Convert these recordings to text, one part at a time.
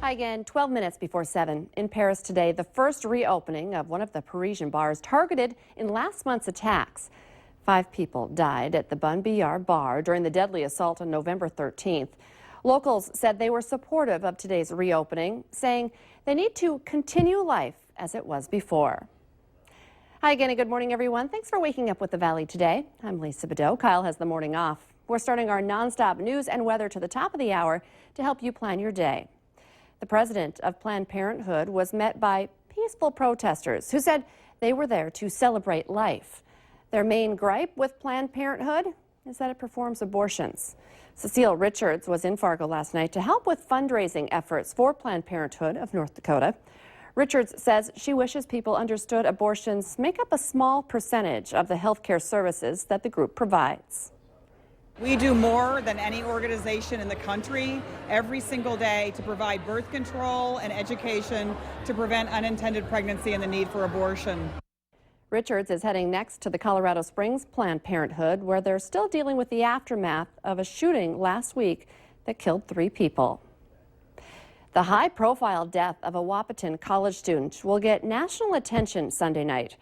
Hi again, 12 minutes before 7. In Paris today, the first reopening of one of the Parisian bars targeted in last month's attacks. 5 people died at the Bon Billard bar during the deadly assault on November 13th. Locals said they were supportive of today's reopening, saying they need to continue life as it was before. Hi again and good morning, everyone. Thanks for waking up with the Valley today. I'm Lisa Bedeau. Kyle has the morning off. We're starting our nonstop news and weather to the top of the hour to help you plan your day. The president of Planned Parenthood was met by peaceful protesters who said they were there to celebrate life. Their main gripe with Planned Parenthood is that it performs abortions. Cecile Richards was in Fargo last night to help with fundraising efforts for Planned Parenthood of North Dakota. Richards says she wishes people understood abortions make up a small percentage of the health care services that the group provides. We do more than any organization in the country every single day to provide birth control and education to prevent unintended pregnancy and the need for abortion. Richards is heading next to the Colorado Springs Planned Parenthood, where they're still dealing with the aftermath of a shooting last week that killed 3 people. The high-profile death of a Wahpeton college student will get national attention Sunday night.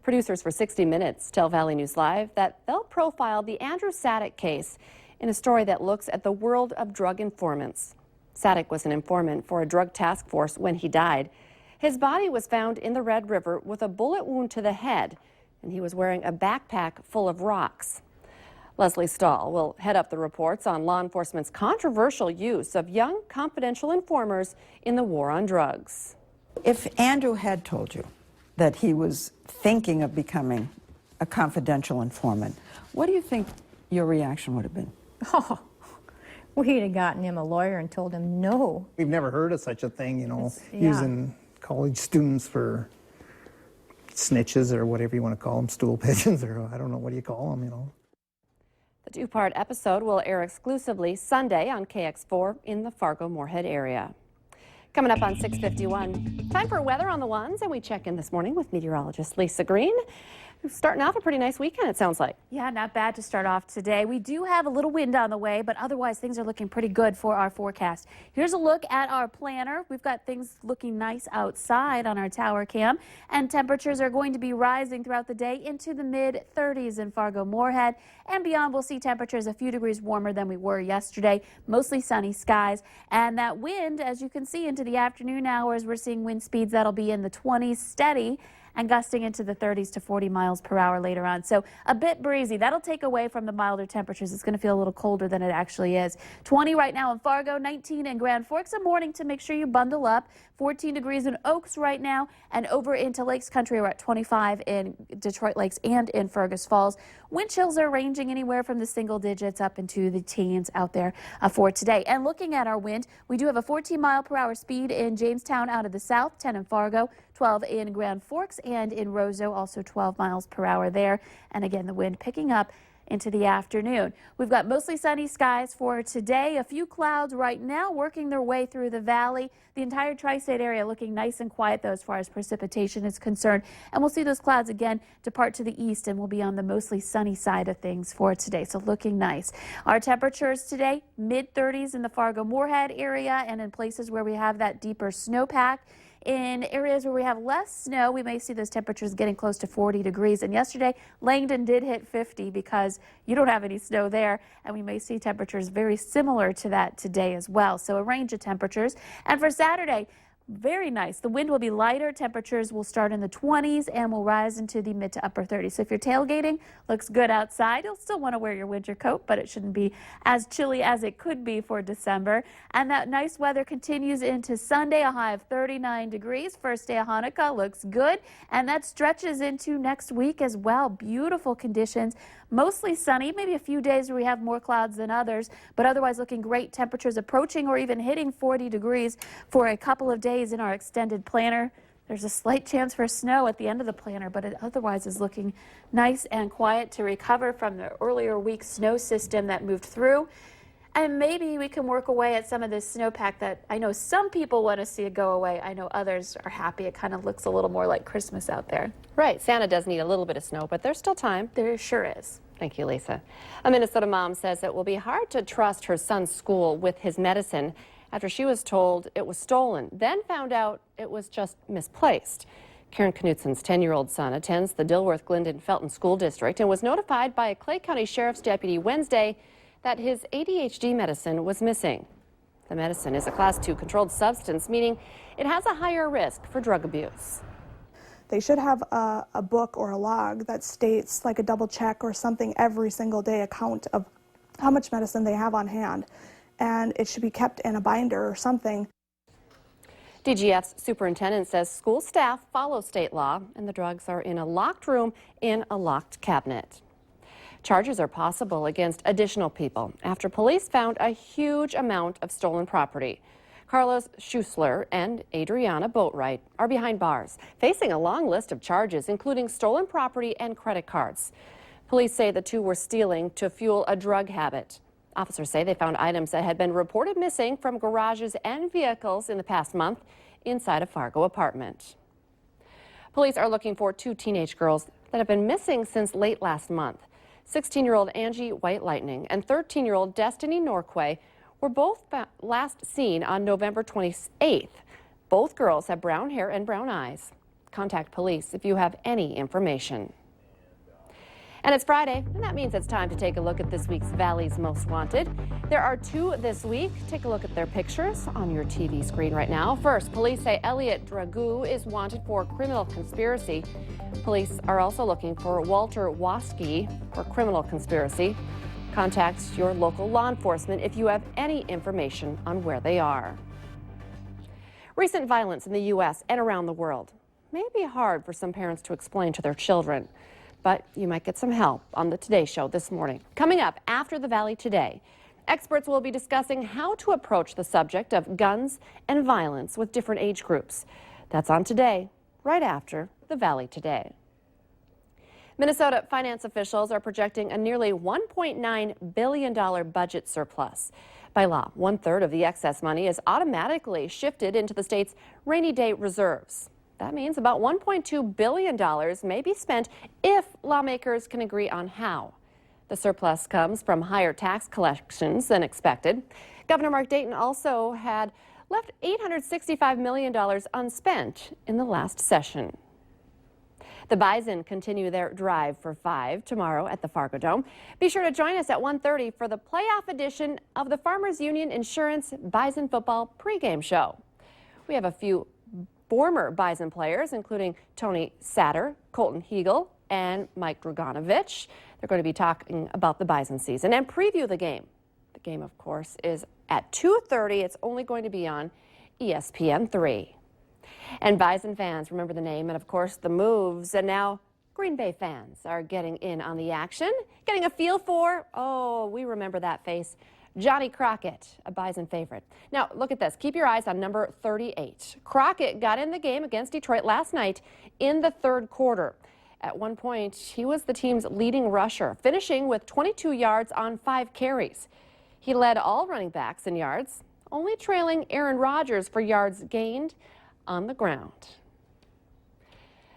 Producers for 60 Minutes tell Valley News Live that they'll profile the Andrew Sadek case in a story that looks at the world of drug informants. Sadek was an informant for a drug task force when he died. His body was found in the Red River with a bullet wound to the head, and he was wearing a backpack full of rocks. Leslie Stahl will head up the reports on law enforcement's controversial use of young confidential informers in the war on drugs. If Andrew had told you that he was thinking of becoming a confidential informant, what do you think your reaction would have been? Oh, we'd have gotten him a lawyer and told him no. We've never heard of such a thing, using college students for snitches or whatever you want to call them, stool pigeons, or I don't know, what do you call them, The 2-part episode will air exclusively Sunday on KX4 in the Fargo-Moorhead area. Coming up on 6:51, time for weather on the ones, and we check in this morning with meteorologist Lisa Green. Starting off a pretty nice weekend, it sounds like. Yeah, not bad to start off today. We do have a little wind on the way, but otherwise things are looking pretty good for our forecast. Here's a look at our planner. We've got things looking nice outside on our tower cam, and temperatures are going to be rising throughout the day into the mid-30s in Fargo-Moorhead, and beyond we'll see temperatures a few degrees warmer than we were yesterday. Mostly sunny skies, and that wind, as you can see into the afternoon hours, we're seeing wind speeds that'll be in the 20s steady, and gusting into the 30s to 40 miles per hour later on. So a bit breezy. That'll take away from the milder temperatures. It's going to feel a little colder than it actually is. 20 right now in Fargo, 19 in Grand Forks. A morning to make sure you bundle up. 14 degrees in Oaks right now, and over into Lakes Country, we're at 25 in Detroit Lakes and in Fergus Falls. Wind chills are ranging anywhere from the single digits up into the teens out there for today. And looking at our wind, we do have a 14 mile per hour speed in Jamestown out of the south, 10 in Fargo, 12 in Grand Forks, and in Roseau, also 12 miles per hour there. And again, the wind picking up into the afternoon. We've got mostly sunny skies for today. A few clouds right now working their way through the valley. The entire tri-state area looking nice and quiet, though, as far as precipitation is concerned. And we'll see those clouds again depart to the east, and we'll be on the mostly sunny side of things for today. So looking nice. Our temperatures today, mid-30s in the Fargo-Moorhead area, and in places where we have that deeper snowpack. In areas where we have less snow, we may see those temperatures getting close to 40 degrees. And yesterday, Langdon did hit 50 because you don't have any snow there. And we may see temperatures very similar to that today as well. So a range of temperatures. And for Saturday, very nice. The wind will be lighter. Temperatures will start in the 20s and will rise into the mid to upper 30s. So if you're tailgating, looks good outside. You'll still want to wear your winter coat, but it shouldn't be as chilly as it could be for December. And that nice weather continues into Sunday, a high of 39 degrees. First day of Hanukkah looks good. And that stretches into next week as well. Beautiful conditions. Mostly sunny, maybe a few days where we have more clouds than others, but otherwise looking great. Temperatures approaching or even hitting 40 degrees for a couple of days in our extended planner. There's a slight chance for snow at the end of the planner, but it otherwise is looking nice and quiet to recover from the earlier week snow system that moved through. And maybe we can work away at some of this snowpack that I know some people want to see it go away. I know others are happy. It kind of looks a little more like Christmas out there. Right. Santa does need a little bit of snow, but there's still time. There sure is. Thank you, Lisa. A Minnesota mom says it will be hard to trust her son's school with his medicine after she was told it was stolen, then found out it was just misplaced. Karen Knutson's 10-year-old son attends the Dilworth-Glendon-Felton School District and was notified by a Clay County Sheriff's deputy Wednesday that his ADHD medicine was missing. The medicine is a Class 2 controlled substance, meaning it has a higher risk for drug abuse. They should have a book or a log that states, like a double check or something every single day, account of how much medicine they have on hand. And it should be kept in a binder or something. DGF's superintendent says school staff follow state law and the drugs are in a locked room in a locked cabinet. Charges are possible against additional people after police found a huge amount of stolen property. Carlos Schussler and Adriana Boatwright are behind bars, facing a long list of charges, including stolen property and credit cards. Police say the two were stealing to fuel a drug habit. Officers say they found items that had been reported missing from garages and vehicles in the past month inside a Fargo apartment. Police are looking for two teenage girls that have been missing since late last month. 16-year-old Angie White Lightning and 13-year-old Destiny Norquay were both last seen on November 28th. Both girls have brown hair and brown eyes. Contact police if you have any information. And it's Friday, and that means it's time to take a look at this week's Valley's Most Wanted. There are two this week. Take a look at their pictures on your TV screen right now. First, police say Elliot Dragoo is wanted for criminal conspiracy. Police are also looking for Walter Waski for criminal conspiracy. Contact your local law enforcement if you have any information on where they are. Recent violence in the U.S. and around the world may be hard for some parents to explain to their children. But you might get some help on the Today Show this morning. Coming up after the Valley Today, experts will be discussing how to approach the subject of guns and violence with different age groups. That's on Today, right after the Valley Today. Minnesota finance officials are projecting a nearly $1.9 billion budget surplus. By law, 1/3 of the excess money is automatically shifted into the state's rainy day reserves. That means about $1.2 billion may be spent if lawmakers can agree on how. The surplus comes from higher tax collections than expected. Governor Mark Dayton also had left $865 million unspent in the last session. The Bison continue their drive for 5 tomorrow at the Fargo Dome. Be sure to join us at 1:30 for the playoff edition of the Farmers Union Insurance Bison Football pregame show. We have a few former Bison players, including Tony Satter, Colton Hegel, and Mike Draganovich. They're going to be talking about the Bison season and preview the game. The game, of course, is at 2:30. It's only going to be on ESPN3. And Bison fans, remember the name and, of course, the moves. And now Green Bay fans are getting in on the action, getting a feel for, oh, we remember that face, Johnny Crockett, a Bison favorite. Now, look at this. Keep your eyes on number 38. Crockett got in the game against Detroit last night in the third quarter. At one point, he was the team's leading rusher, finishing with 22 yards on 5 carries. He led all running backs in yards, only trailing Aaron Rodgers for yards gained on the ground.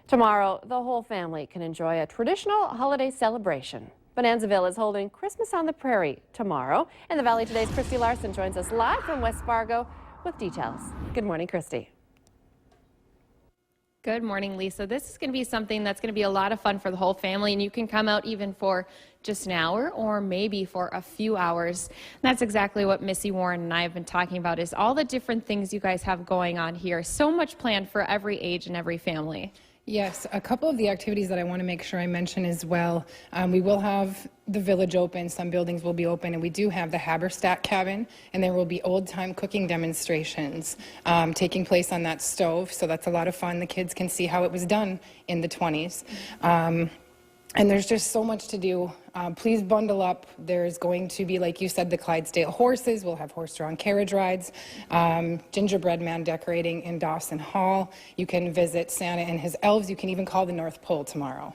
Tomorrow, the whole family can enjoy a traditional holiday celebration. Bonanzaville is holding Christmas on the Prairie tomorrow, and the Valley Today's Christy Larson joins us live from West Fargo with details. Good morning, Christy. Good morning, Lisa. This is going to be something that's going to be a lot of fun for the whole family, and you can come out even for just an hour or maybe for a few hours. And that's exactly what Missy Warren and I have been talking about, is all the different things you guys have going on here. So much planned for every age and every family. Yes, a couple of the activities that I want to make sure I mention as well. We will have the village open, some buildings will be open, and we do have the Haberstadt cabin, and there will be old-time cooking demonstrations taking place on that stove, so that's a lot of fun. The kids can see how it was done in the 20s. And there's just so much to do. Please bundle up. There's going to be, like you said, the Clydesdale horses. We'll have horse-drawn carriage rides, gingerbread man decorating in Dawson Hall. You can visit Santa and his elves. You can even call the North Pole tomorrow.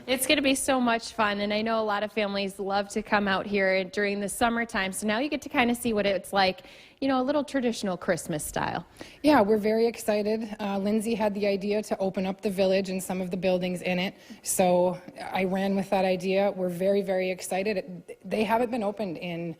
It's going to be so much fun, and I know a lot of families love to come out here during the summertime, so now you get to kind of see what it's like, you know, a little traditional Christmas style. Yeah, we're very excited. Lindsay had the idea to open up the village and some of the buildings in it, so I ran with that idea. We're very, very excited. They haven't been opened in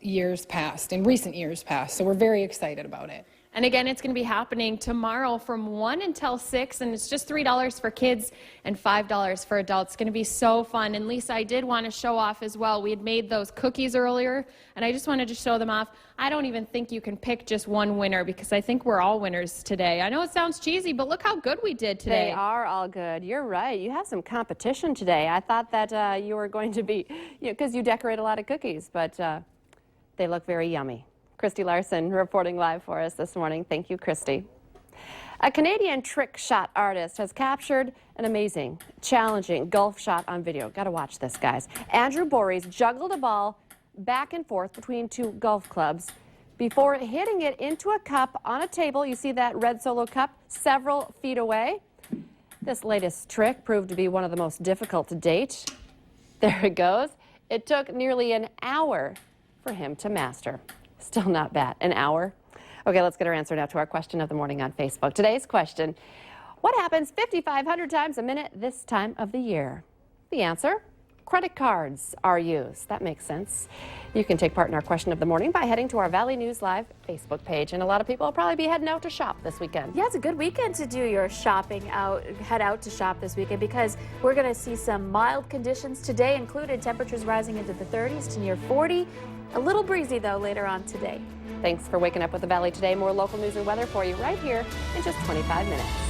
years past, in recent years past. So we're very excited about it. And again, it's going to be happening tomorrow from 1 until 6, and it's just $3 for kids and $5 for adults. It's going to be so fun. And Lisa, I did want to show off as well. We had made those cookies earlier, and I just wanted to show them off. I don't even think you can pick just one winner because I think we're all winners today. I know it sounds cheesy, but look how good we did today. They are all good. You're right. You have some competition today. I thought that you were going to be, because you decorate a lot of cookies, but they look very yummy. Christy Larson reporting live for us this morning. Thank you, Christy. A Canadian trick shot artist has captured an amazing, challenging golf shot on video. Got to watch this, guys. Andrew Borys juggled a ball back and forth between two golf clubs before hitting it into a cup on a table. You see that red Solo cup several feet away. This latest trick proved to be one of the most difficult to date. There it goes. It took nearly an hour for him to master. Still not bad. An hour? Okay, let's get our answer now to our question of the morning on Facebook. Today's question, what happens 5,500 times a minute this time of the year? The answer, credit cards are used. That makes sense. You can take part in our question of the morning by heading to our Valley News Live Facebook page. And a lot of people will probably be heading out to shop this weekend. Yeah, it's a good weekend to do your shopping out, head out to shop this weekend because we're going to see some mild conditions today included, temperatures rising into the 30s to near 40. A little breezy, though, later on today. Thanks for waking up with the Valley today. More local news and weather for you right here in just 25 minutes.